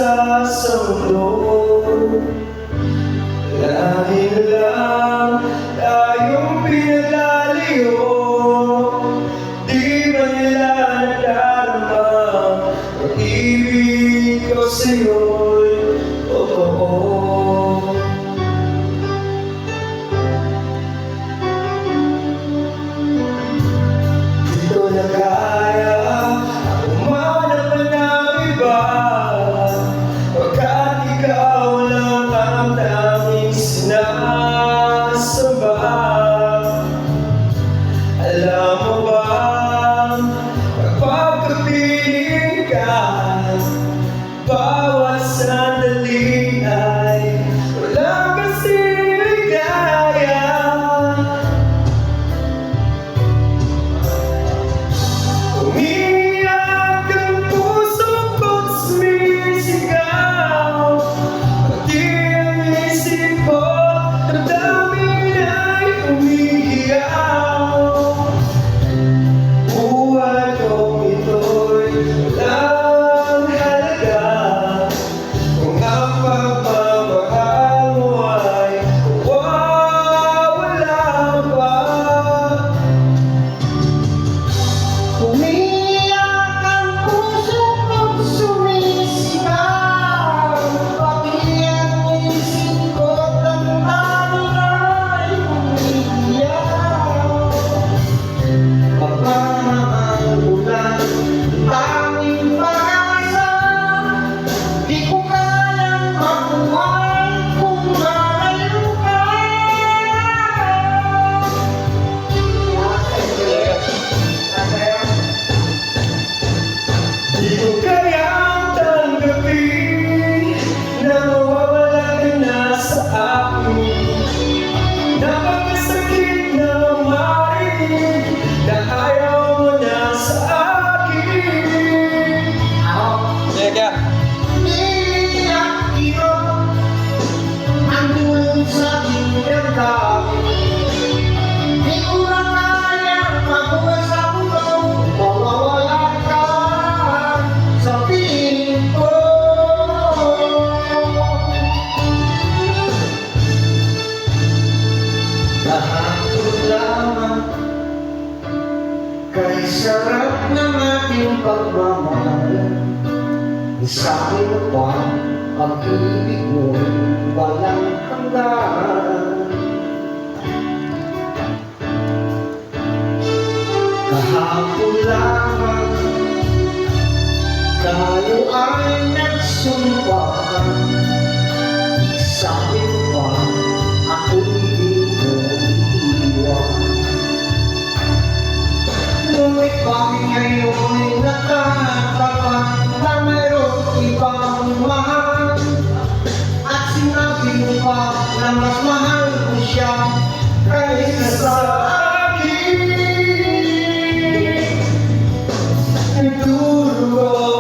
pag-asa sa mundo. Dahil lang tayong pinalalayo, di ba nila nadarama pag-ibig ko sa'yo'y totoo. Dito na kaya umanap pa ng iba, pagkat ikaw lang ang daming sinasamba. Alam mo ba, kapag kapiling ka, bawat sandali ay walang kasing ligaya. Umiiyak ang puso ko't sumisigaw, pati ang isip ko't damdamin ay umiiyaw. Buhay kong ito'y walang halaga kung ang pagmamahal mo ay mawawala pa. Umiiyak ang puso ko't sumisigaw, pati ang isip ko't damdamin ay umiiyaw. Pagmamahal mo lang ang tanging pag-asa, di ko kayang mabuhay kung malayo ka. Di ko kayang tanggapin na mawawala ka na sa akin. Napakasakit na marinig na ayaw mo na sa akin. Umiiyak yun andun sa aking damdamin. Di ko na kayang mabuhay sa mundo, mawawala ka sa piling ko. Kahapon lamang kay sarap ng ating pagmamahal, isabi mo pa pag-ibig mo walang hanggan. Kahapon lamang tayo ay nagsumpahan, sabi mo pa ako'y di mo iiwan. Ngunit bakit ngayon'y nakatapat na mayroong ibang mahal, at sinabi mo pa na mas mahal ko siya kaysa sa akin? Nagdurugo